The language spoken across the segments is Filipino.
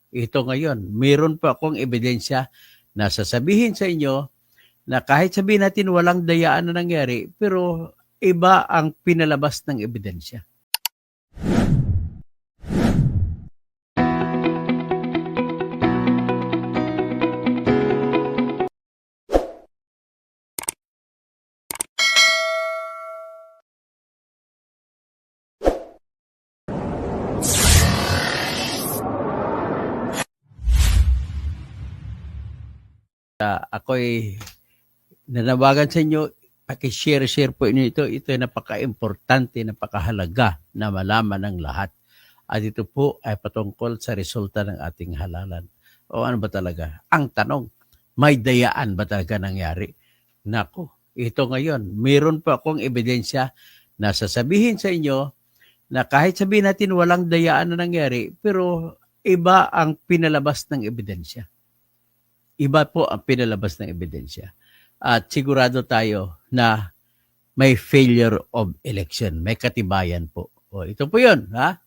ito ngayon, meron pa akong ebidensya na sasabihin sa inyo na kahit sabihin natin walang dayaan na nangyari, pero iba ang pinalabas ng ebidensya. Ako'y nanawagan sa inyo, paki-share po inyo ito. Ito ay napaka-importante, napakahalaga na malaman ng lahat. At ito po ay patungkol sa resulta ng ating halalan. O ano ba talaga? Ang tanong, may dayaan ba talaga nangyari? Nako, ito ngayon, meron pa akong ebidensya na sasabihin sa inyo na kahit sabihin natin walang dayaan na nangyari, pero iba ang pinalabas ng ebidensya. Iba po ang pinalabas ng ebidensya. At sigurado tayo na may failure of election. May katibayan po. O, ito po yun. Ha?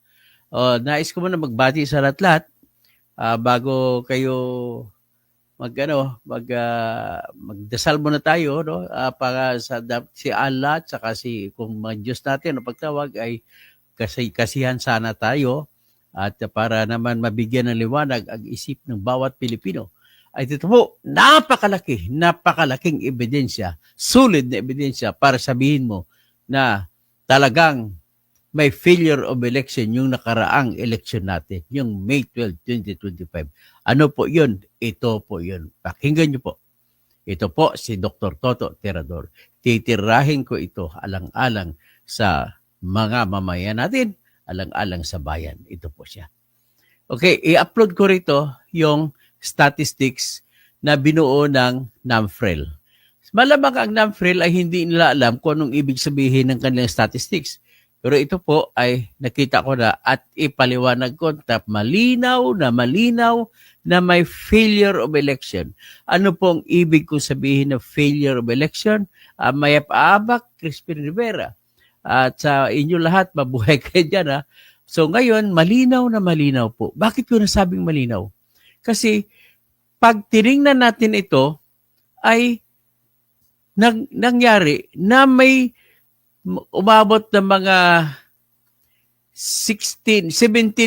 O, nais ko muna magbati sa lahat-lahat bago kayo magdasal muna tayo, no? Para sa si Allah at saka kung mga Diyos natin na pagtawag ay kasihan sana tayo at para naman mabigyan ng liwanag ang isip ng bawat Pilipino. Ay ito po, napakalaking ebidensya, solid na ebidensya para sabihin mo na talagang may failure of election yung nakaraang election natin, yung May 12, 2025. Ano po yun? Ito po yun. Pakinggan nyo po. Ito po si Dr. Toto Tirador. Titirahin ko ito alang-alang sa mga mamayan natin, alang-alang sa bayan. Ito po siya. Okay, i-upload ko rito yung statistics na binuo ng NAMFREL. Malamang ang NAMFREL ay hindi nila alam kung anong ibig sabihin ng kanilang statistics. Pero ito po ay nakita ko na at ipaliwanag ko na malinaw na may failure of election. Ano pong ibig kong sabihin na failure of election? Mayap Abak, Crispin Rivera. At sa inyo lahat, mabuhay kayo dyan ha. So ngayon, malinaw po. Bakit ko nasabing malinaw? Kasi pag tinignan natin ito, ay nangyari na may umabot ng mga 17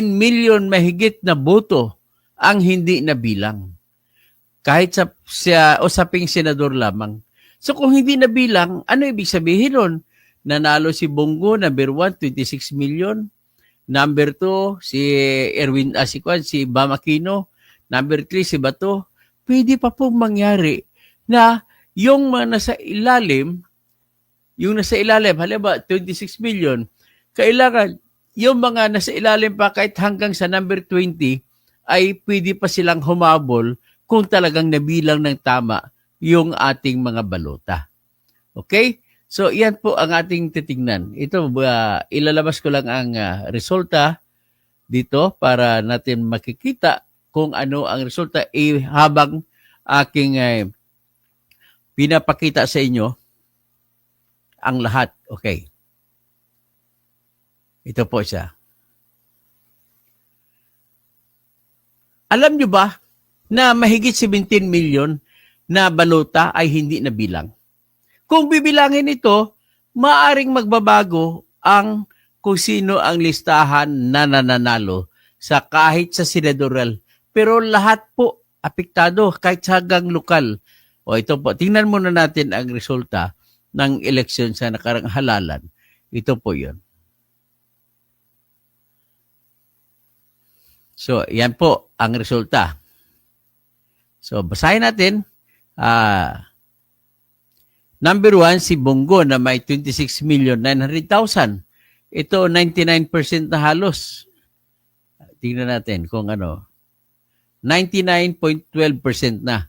million mahigit na boto ang hindi nabilang. Kahit sa usaping senador lamang. So kung hindi nabilang, ano ibig sabihin nun? Nanalo si Bongo, number 1, 26 million. Number 2, si Erwin Asicwan, si Bam Aquino. Number 3, si Bato. Pwede pa pong mangyari na yung mga nasa ilalim, halimbawa 26 million, kailangan yung mga nasa ilalim pa kahit hanggang sa number 20 ay pwede pa silang humabol kung talagang nabilang ng tama yung ating mga balota. Okay? So, yan po ang ating titingnan. Ito, ilalabas ko lang ang resulta dito para natin makikita kung ano ang resulta habang aking pinapakita sa inyo ang lahat. Okay. Ito po siya. Alam nyo ba na mahigit 17 million na balota ay hindi nabilang? Kung bibilangin ito, maaring magbabago ang kung sino ang listahan na nananalo sa kahit sa senatorial. Pero lahat po apektado kahit sa hanggang lokal. O ito po, tingnan muna natin ang resulta ng eleksyon sa nakarang halalan. Ito po yun. So, yan po ang resulta. So, basahin natin. Number 1, si Bongo na may 26,900,000. Ito, 99% na halos. Tingnan natin kung ano. 99.12% na.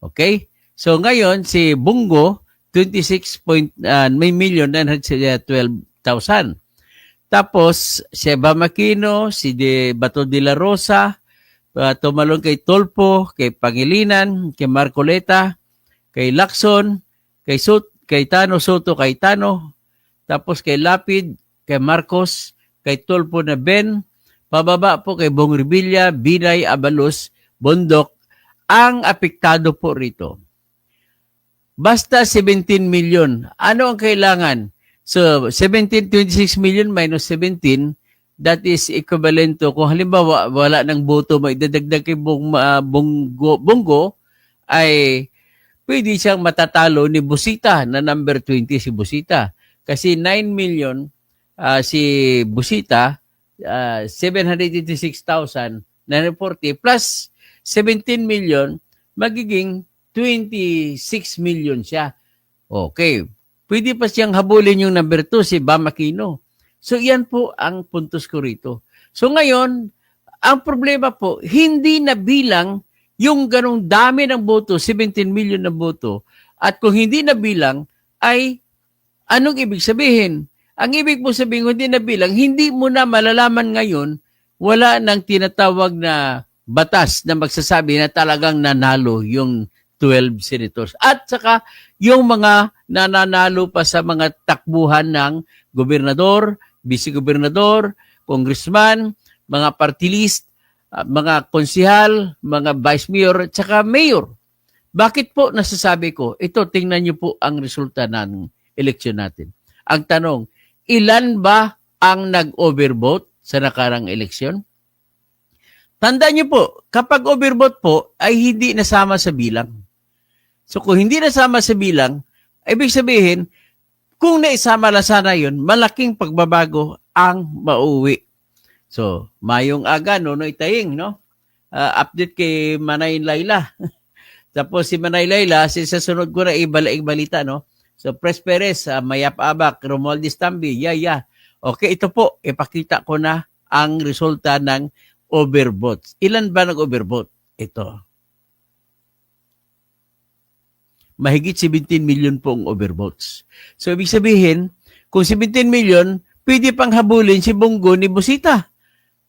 Okay? So, ngayon, si Bongo, 26,912,000. Tapos, si Bam Aquino, si Bato de la Rosa, tumalon kay Tolpo, kay Pangilinan, kay Marcoleta, kay Lacson, kay Tano Soto, kay Tano, tapos kay Lapid, kay Marcos, kay Tolpo na Ben, pababa po kay Bong Revilla, Binay, Abalos, Bondok, ang apektado po rito. Basta 17 million. Ano ang kailangan? So, 26 million minus 17, that is equivalent to, kung halimbawa wala ng boto, may dadagdag kay Bongo, ay pwede siyang matatalo ni Busita na number 20 si Busita. Kasi 9 million si Busita, 786,940 plus 17 million, magiging 26 million siya. Okay. Pwede pa siyang habulin yung number 2, si Bam Aquino. So, yan po ang puntos ko rito. So, ngayon, ang problema po, hindi nabilang yung ganong dami ng boto, 17 million na boto. At kung hindi nabilang, ay anong ibig sabihin? Ang ibig po sabihin, hindi nabilang, hindi mo na malalaman ngayon, wala nang tinatawag na batas na magsasabi na talagang nanalo yung 12 senators. At saka, yung mga nananalo pa sa mga takbuhan ng gobernador, vice-gobernador, congressman, mga party list, mga konsihal, mga vice mayor, at saka mayor. Bakit po nasasabi ko? Ito, tingnan niyo po ang resulta ng eleksyon natin. Ang tanong, ilan ba ang nag-overvote sa nakarang eleksyon? Tandaan niyo po, kapag overvote po, ay hindi nasama sa bilang. So kung hindi nasama sa bilang, ibig sabihin, kung naisama lang sana yun, malaking pagbabago ang mauwi. So, mayong aga, Nonoy Taying, no? Update kay Manay Layla. Tapos si Manay Layla, sa sunod ko na balita, no? So, Pres Perez, Mayap Abak, Romualdez Tambi, yeah. Okay, ito po, ipakita ko na ang resulta ng overvote. Ilan ba nag-overvote? Ito. Mahigit 17 million pong overvotes. So, ibig sabihin, kung 17 million, pwede pang habulin si Bongo ni Busita.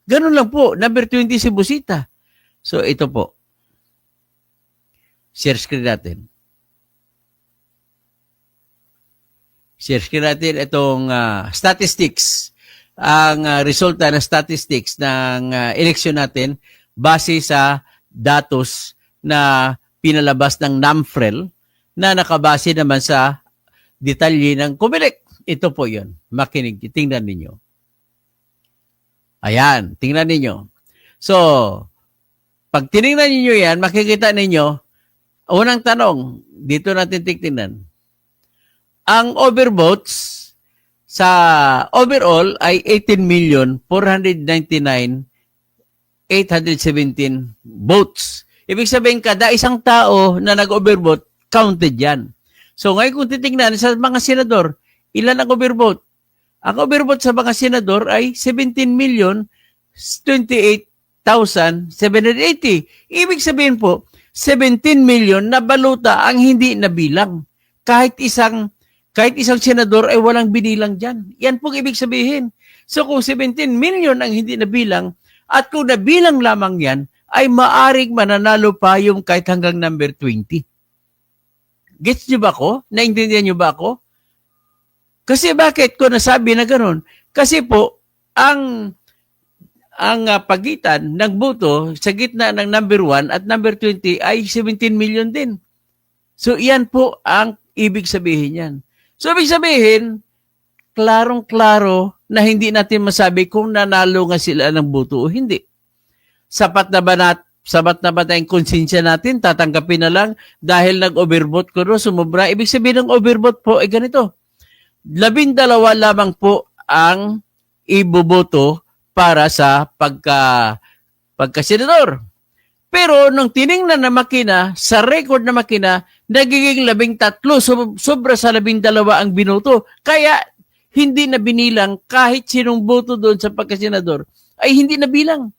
Ganun lang po, number 20 si Busita. So, ito po. Share screen natin. Share screen natin itong statistics. Ang resulta ng statistics ng eleksyon natin base sa datos na pinalabas ng NAMFREL na nakabase naman sa detalye ng COMELEC. Ito po yun. Makinig. Tingnan ninyo. Ayan. Tingnan ninyo. So, pag tinignan ninyo yan, makikita ninyo, unang tanong, dito natin tingnan. Ang overvotes sa overall ay 18,499,817 votes. Ibig sabihin, kada isang tao na nag-overvote, counted yan. So ngayon kung titingnan sa mga senador, ilan ang overvote? Ang overvote sa mga senador ay 17,028,780. Ibig sabihin po, 17 million na baluta ang hindi nabilang. Kahit isang senador ay walang binilang dyan. Yan pong ibig sabihin. So kung 17 million ang hindi nabilang, at kung nabilang lamang yan, ay maaring mananalo pa yung kahit hanggang number 20. Gets nyo ba ako? Naintindihan nyo ba ako? Kasi bakit ko nasabi na gano'n? Kasi po, ang pagitan ng boto sa gitna ng number 1 at number 20 ay 17 million din. So, yan po ang ibig sabihin yan. So, ibig sabihin, klarong-klaro na hindi natin masabi kung nanalo nga sila ng boto o hindi. Sapat na ba tayong konsensya natin, tatanggapin na lang dahil nag-overvote ko no, sumubra. Ibig sabihin ng overvote po ay ganito. 12 lamang po ang iboboto para sa pagka-senador. Pero nung tiningnan na makina, sa record na makina, nagiging 13, sobra sa 12 ang binoto. Kaya hindi na binilang kahit sinong boto doon sa pagka-senador ay hindi nabilang.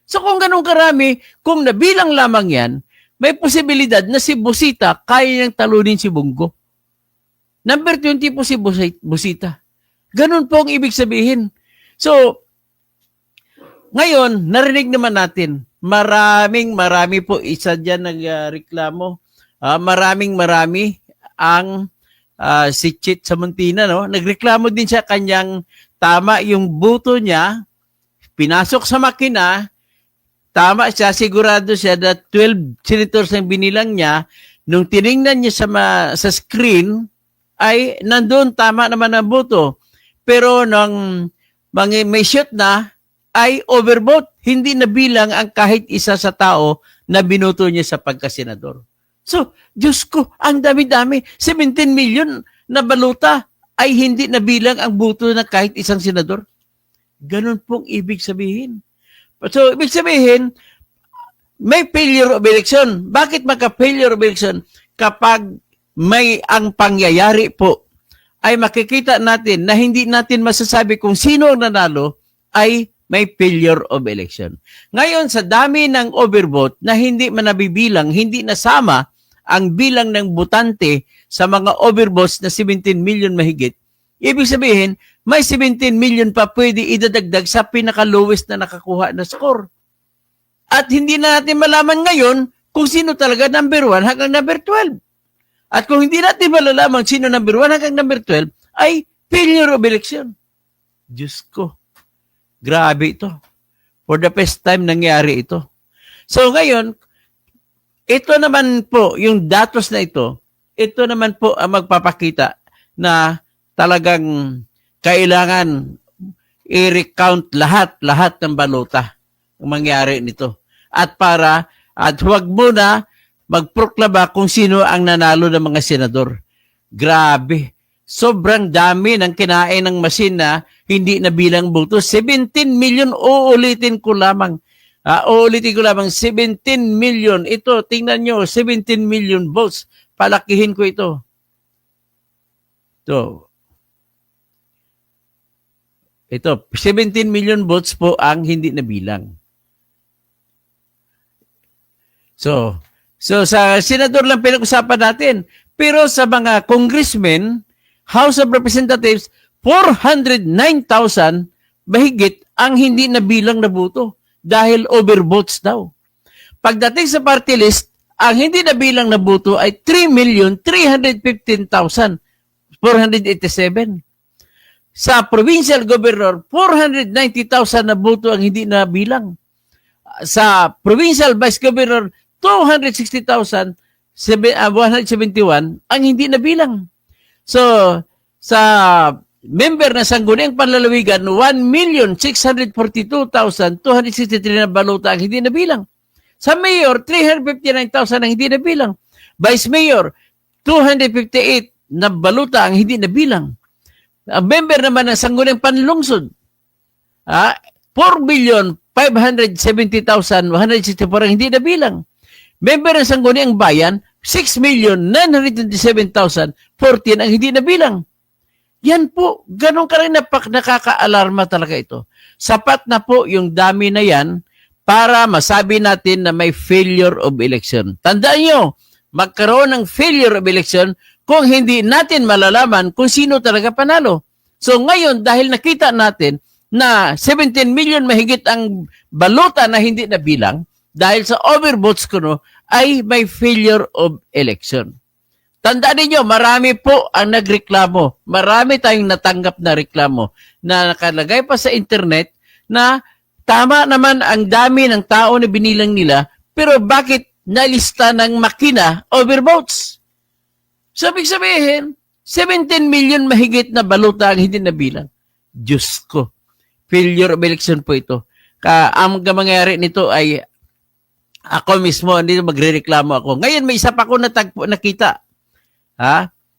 So kung ganun karami, kung nabilang lamang yan, may posibilidad na si Busita kaya niyang talunin si Bongo. Number 20 po si Busita. Ganun po ang ibig sabihin. So, ngayon, narinig naman natin, marami po, isa dyan nagreklamo, marami ang si Chit sa Muntina, no? Nagreklamo din siya kanyang tama yung boto niya, pinasok sa makina, tama siya, sigurado siya na 12 senators ang binilang niya. Nung tiningnan niya sa screen, ay nandun, tama naman ang boto. Pero nung may shoot na, ay overvote. Hindi nabilang ang kahit isa sa tao na binoto niya sa pagkasenador. So, Diyos ko, ang dami-dami. 17 million na baluta ay hindi nabilang ang boto ng kahit isang senador. Ganun pong ibig sabihin. So, ibig sabihin, may failure of election. Bakit magka-failure of election? Kapag may ang pangyayari po, ay makikita natin na hindi natin masasabi kung sino ang nanalo, ay may failure of election. Ngayon, sa dami ng overvote na hindi man nabibilang, hindi nasama ang bilang ng botante sa mga overvotes na 17 million mahigit, ibig sabihin, may 17 million pa pwede idadagdag sa pinaka-lowest na nakakuha na score. At hindi na natin malaman ngayon kung sino talaga number 1 hanggang number 12. At kung hindi natin malalaman sino number 1 hanggang number 12, ay failure of election. Diyos ko. Grabe ito. For the first time nangyari ito. So ngayon, ito naman po, yung datos na ito naman po ang magpapakita na talagang kailangan i-recount lahat ng balota ang mangyari nito. At huwag muna magproklama kung sino ang nanalo ng mga senador. Grabe. Sobrang dami ng kinain ng machine na hindi nabilang boto. 17 million, uulitin ko lamang. 17 million. Ito, tingnan nyo, 17 million votes. Palakihin ko ito. Ito, 17 million votes po ang hindi nabilang. So sa senador lang pinag-usapan natin. Pero sa mga congressmen, House of Representatives, 409,000 mahigit ang hindi nabilang na boto dahil overvotes daw. Pagdating sa party list, ang hindi nabilang na boto ay 3,315,487. Sa provincial governor, 490,000 na boto ang hindi nabilang. Sa provincial vice governor, 260,171 ang hindi nabilang. So, sa member na Sangguniang Panlalawigan, 1,642,263 na balota ang hindi nabilang. Sa mayor, 359,000 ang hindi nabilang. Vice mayor, 258 na balota ang hindi nabilang. Ang member naman ng Sangguniang Panlungsod, 4,570,164 ang hindi nabilang. Member ng Sangguniang Bayan, 6,927,014 ang hindi nabilang. Yan po, ganun ka rin nakaka-alarma talaga ito. Sapat na po yung dami na yan para masabi natin na may failure of election. Tandaan nyo, magkaroon ng failure of election kung hindi natin malalaman kung sino talaga panalo. So ngayon, dahil nakita natin na 17 million mahigit ang balota na hindi nabilang, dahil sa overvotes ko ay may failure of election. Tandaan niyo, marami po ang nagreklamo. Marami tayong natanggap na reklamo na nakalagay pa sa internet na tama naman ang dami ng tao na binilang nila, pero bakit nalista ng makina overvotes? So, ibig sabihin, 17 million mahigit na balota ang hindi nabilang. Diyos ko, failure of election po ito. Ang mangyayari nito ay ako mismo, hindi magre-reklamo ako. Ngayon, may isa pa ako nakita.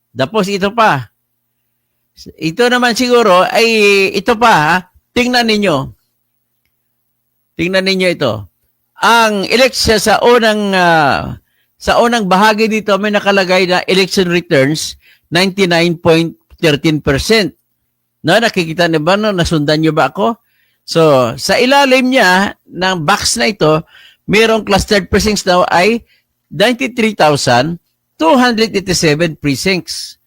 Tapos ito pa. Ito naman siguro ay ito pa. Tingnan ninyo. Tingnan ninyo ito. Ang election sa unang bahagi dito may nakalagay na election returns 99.13%. No, nakikita niyo ba nasundan niyo ba ako? So, sa ilalim niya ng box na ito, mayroong clustered precincts daw ay 93,287 precincts.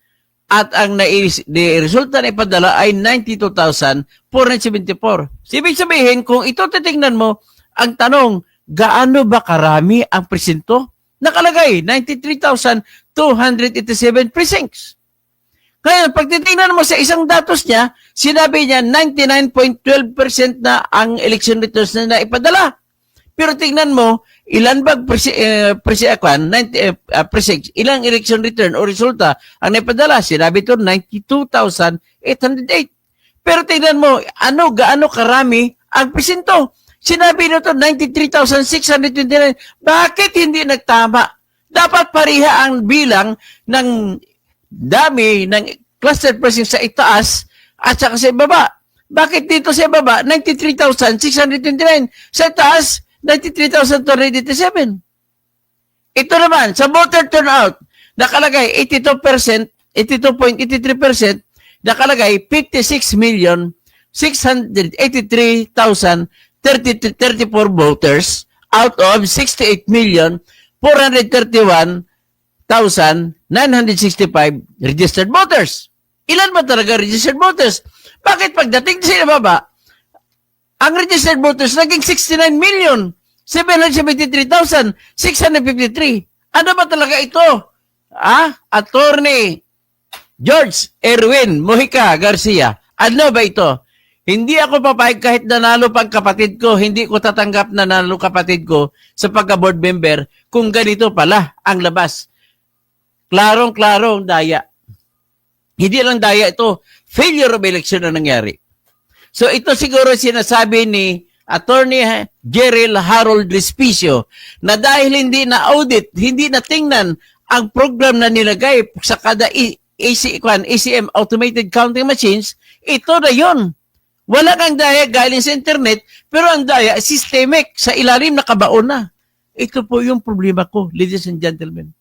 At ang resulta na ipadala ay 92,474. Ibig sabihin, kung ito titingnan mo, ang tanong, gaano ba karami ang presinto? Nakalagay, 93,287 precincts. Kaya pag titingnan mo sa isang datos niya, sinabi niya 99.12% na ang election returns na naipadala. Pero tingnan mo, ilan ba ilang election return o resulta ang naipadala? Sinabi ito 92,808. Pero tingnan mo, gaano karami ang presinto? Sinabi nito 93,629. Bakit hindi nagtama? Dapat pareha ang bilang ng dami ng cluster precinct sa itaas at saka sa ibaba. Bakit dito sa ibaba 93,629, sa itaas 93,287? Ito naman sa voter turnout nakalagay 82%, 82.83%, nakalagay 56,683,034 voters out of 68,431,965 registered voters. Ilan ba talaga registered voters? Bakit pagdating sa baba, ang registered voters naging 69,773,653. Ano ba talaga ito? Attorney George Erwin Mojica Garcia. Ano ba ito? Hindi ako papayag kahit nanalo pang kapatid ko. Hindi ko tatanggap na nanalo kapatid ko sa pagka-board member kung ganito pala ang labas. Klarong-klarong daya. Hindi lang daya ito. Failure of election na nangyari. So ito siguro sinasabi ni Attorney Gerald Harold Respicio na dahil hindi na audit, hindi na tingnan ang program na nilagay sa kada ACM automated counting machines, ito na yon. Wala kang daya galing sa internet, pero ang daya systemic sa ilalim na kabaon na. Ito po yung problema ko, ladies and gentlemen.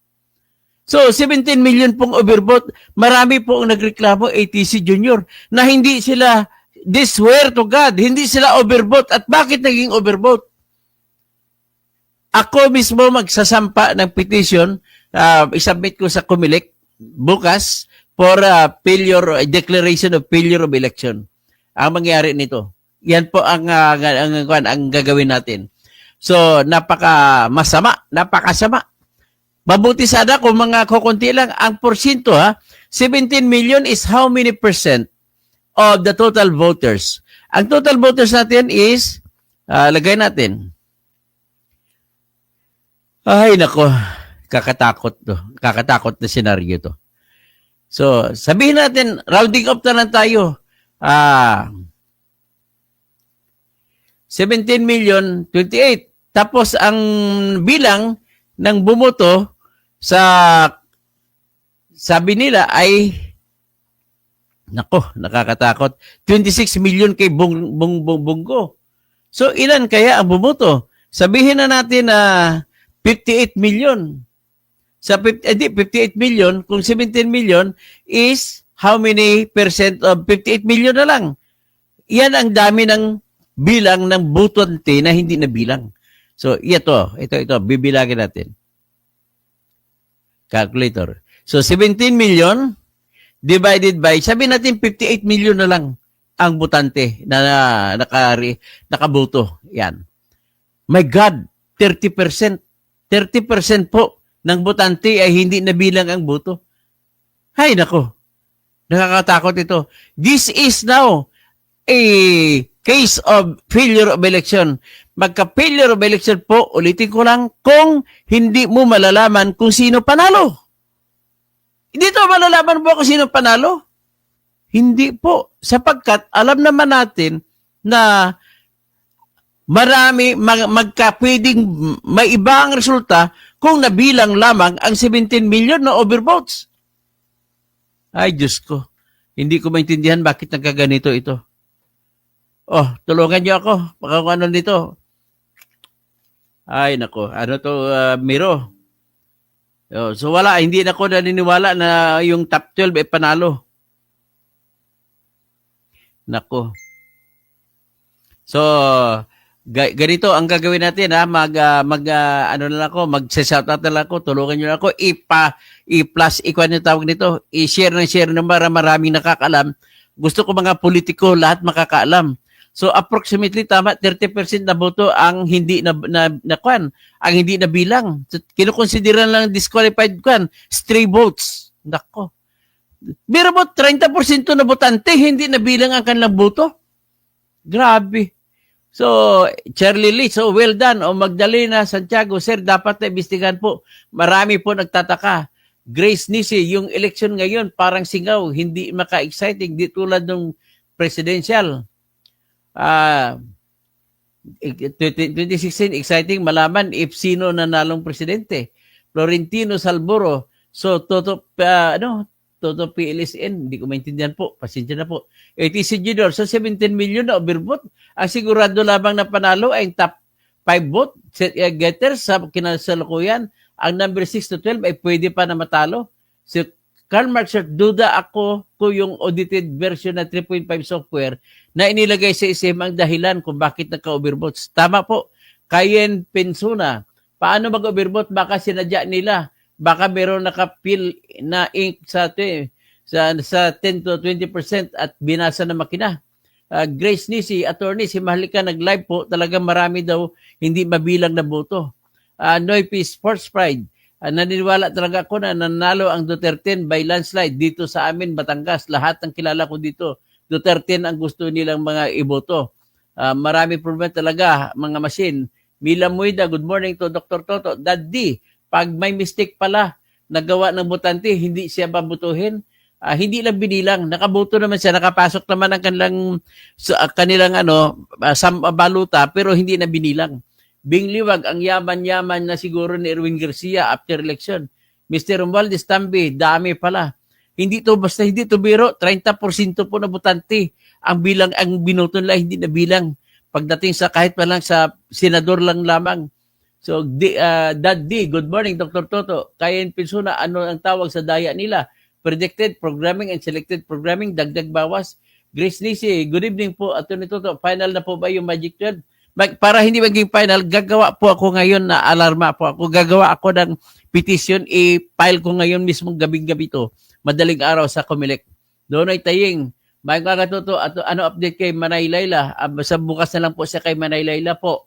So, 17 million pong overvote. Marami po ang nagreklamo, ATC Junior, na hindi sila, this swear to God, hindi sila overvote. At bakit naging overvote? Ako mismo magsasampa ng petition, isubmit ko sa COMELEC bukas for declaration of failure of election. Ang mangyari nito. Yan po ang gagawin natin. So, napakasama. Mabuti sana kung mga kukunti lang ang porsyento 17 million is how many percent of the total voters? Ang total voters natin is, lagay natin. Ay, nako. Kakatakot to. Kakatakot na senaryo to. So, sabihin natin, rounding up na lang tayo. 17 million, 28. Tapos, ang bilang ng bumoto sa sabi nila ay nako, nakakatakot. 26 million kay Bongo. So, ilan kaya ang bumoto? Sabihin na natin na 58 million. Sa 58 million, kung 17 million is how many percent of 58 million na lang? Yan ang dami ng bilang ng butante na hindi na bilang. So, ito, bibilagin natin. Calculator. So, 17 million divided by, sabi natin 58 million na lang ang butante na nakaboto. Yan. My God, 30%. 30% po ng butante ay hindi nabilang ang boto. Hay, nako. Nakakatakot ito. This is now a case of failure of election. Magka-failure of election po, ulitin ko lang, kung hindi mo malalaman kung sino panalo. Hindi to malalaman po kung sino panalo? Hindi po. Sapagkat alam naman natin na marami magkapwedeng may iba ang resulta kung nabilang lamang ang 17 million na overvotes. Ay, Diyos ko. Hindi ko maintindihan bakit nagkaganito ito. Oh, tulungan niyo ako. Baka kung ano dito. Ay, nako. Ano to, Miro? So, wala. Hindi na ako naniniwala na yung top 12 ay panalo. Nako. So, ganito ang gagawin natin mag-shoutout na lang ako, tulungan niyo na ako, i-plus, i-kwan yung tawag nito, i-share ng maraming nakakalam. Gusto ko mga politiko, lahat makakaalam. So approximately tama 30% na boto ang hindi na kwan, ang hindi na bilang. So, kinukonsideran lang disqualified kwan, stray votes. Nako. Biro mo, 30% na botante, hindi nabilang ang kanilang boto. Grabe. So, Charlie Lee, so well done. O Magdalena Santiago, sir, dapat na imbestigahan po. Marami po nagtataka. Grace Nisi, yung election ngayon, parang singaw, hindi maka-exciting, di tulad ng presidential. 2016, exciting malaman if sino nanalong presidente. Florentino Salboro, so Toto PLSN, hindi ko maintindihan po, pasensya na po. ATC Junior, so 17 million na overvote. Ang sigurado lamang na panalo ay top 5 vote getters sa kinasalukuyan. Ang number 6 to 12 ay pwede pa na matalo. Si Karl Marx, duda ako kung yung audited version na 3.5 software na inilagay sa ISM ang dahilan kung bakit nagka-overvote. Tama po. Kayen Pensuna, paano mag-overvote? Baka sinadya nila. Baka meron nakapil na ink sa 10 to 20% at binasa na makina. Grace Nisi, attorney, si Mahalika nag-live po. Talagang marami daw hindi mabilang na boto. Noipi Sports Pride, naniniwala talaga ako na nanalo ang Duterte by landslide dito sa amin, Batangas. Lahat ng kilala ko dito, Duterte ang gusto nilang mga iboto. Marami problema talaga, mga machine. Mila Muida, good morning to Dr. Toto. Daddy, pag may mistake pala nagawa ng botante, hindi siya babutuhin. Hindi lang binilang, nakaboto naman siya, nakapasok naman ang kanilang baluta, pero hindi na binilang. Bing Liwag, ang yaman-yaman na siguro ni Erwin Garcia after election. Mr. Romualdez Tambi, dami pala. Hindi to biro, 30% po na botante. Ang binoto nila hindi na bilang. Pagdating sa kahit pa lang sa senador lang lamang. So, Dad D, good morning Dr. Toto. Kayen Pinsuna, ano ang tawag sa daya nila? Predicted programming and selected programming, dagdag bawas. Grace Nisi, good evening po. Attorney Toto, final na po ba yung Magic 12? Para hindi maging final, gagawa po ako ngayon na alarma po ako. Gagawa ako ng petition, i-file ko ngayon mismo gabing-gabi to. Madaling araw sa Comelec. Doon ay taying. May kakatuto, ano update kay Manay Layla? Sa bukas na lang po siya kay Manay Layla po.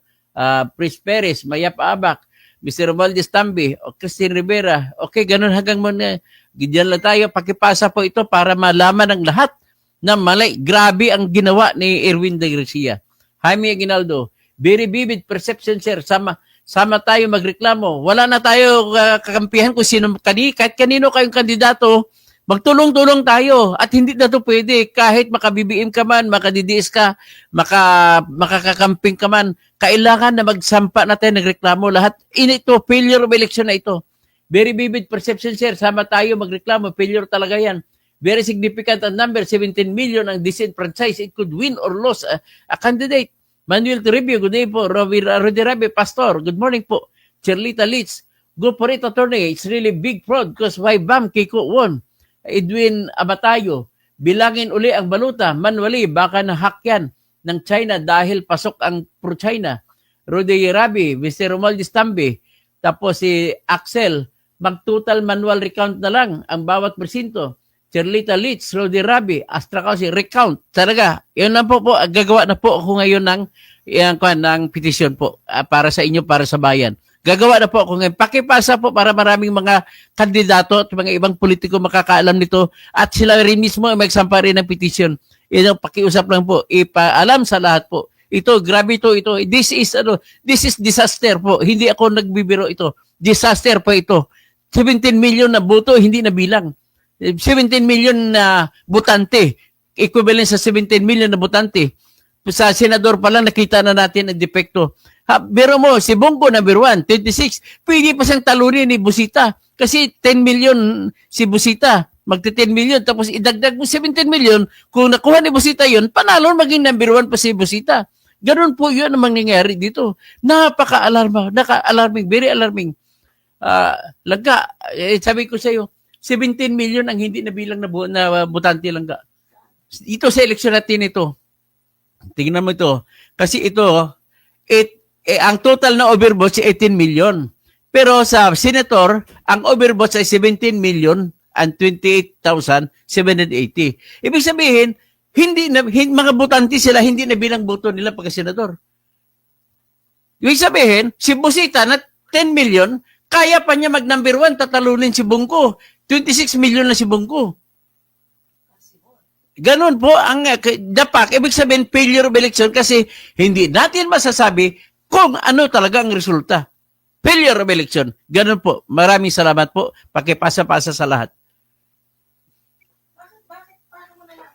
Pris Perez, Mayap Abak, Mr. Romualdez Tambi, Christine Rivera. Okay, ganun hanggang muna. Diyan lang tayo. Pakipasa po ito para malaman ng lahat na malay. Grabe ang ginawa ni Erwin de Garcia. Jaime Aguinaldo, very vivid perception, sir. Sama tayo magreklamo. Wala na tayo kakampihan kung sino, kahit kanino kayong kandidato, magtulong-tulong tayo. At hindi na ito pwede. Kahit makabibiim ka man, makadidiis ka, makakakamping ka man, kailangan na magsampa na tayo nagreklamo. Lahat, ito, failure of election na ito. Very vivid perception, sir. Sama tayo magreklamo. Failure talaga yan. Very significant ang number, 17 million ang disenfranchised. It could win or lose a candidate. Manuel Toribio, good day po. Rodi Rabi, Pastor, good morning po. Cherlita Litz, go for it, attorney. It's really big fraud because why Bam Kiko won? Edwin Abatayo, bilangin uli ang baluta. Manually, baka na-hack yan ng China dahil pasok ang pro-China. Rodi Rabi, Mr. Romualdez Tambi, tapos si Axel, mag-total manual recount na lang ang bawat presinto. Cherlita Litz, Rodi Rabi, Astra kasi recount. Talaga, yun lang po. Gagawa na po ako ngayon ng petition po para sa inyo, para sa bayan. Gagawa na po ako ngayon. Pakipasa po para maraming mga kandidato at mga ibang politiko makakaalam nito at sila rin mismo ay magsampa rin ng petition. Yan, pakiusap lang po. Ipaalam sa lahat po. Ito, grabe ito. This is disaster po. Hindi ako nagbibiro ito. Disaster po ito. 17 million na boto, hindi na bilang. 17 million na botante, equivalent sa 17 million na botante. Sa senador pa lang nakita na natin ang depekto. Pero mo, si Bongo number 1, 26, pwede pa siyang talunin ni Busita. Kasi 10 million si Busita, magti 10 million, tapos idagdag mo 17 million, kung nakuha ni Busita yun, panalo maging number 1 pa si Busita. Ganun po yun ang mangyayari dito. Naka-alarming, very alarming. Sabi ko sa iyo, 17 million ang hindi nabilang na botante lang ka. Ito sa eleksyon natin ito. Tingnan mo ito. Kasi ito, ang total na overvotes ay 18 million. Pero sa senator, ang overvotes ay 17 million and 28,780. Ibig sabihin, mga botante sila, hindi nabilang boto nila pagka-senador. Ibig sabihin, si Busita na 10 million, kaya pa niya mag-number 1, tatalunin si Bongo. 26 million na si Bongo. Ganun po ang dapat. Ibig sabihin, failure of election kasi hindi natin masasabi kung ano talaga ang resulta. Failure of election. Ganun po. Maraming salamat po. Pakipasa-pasa sa lahat.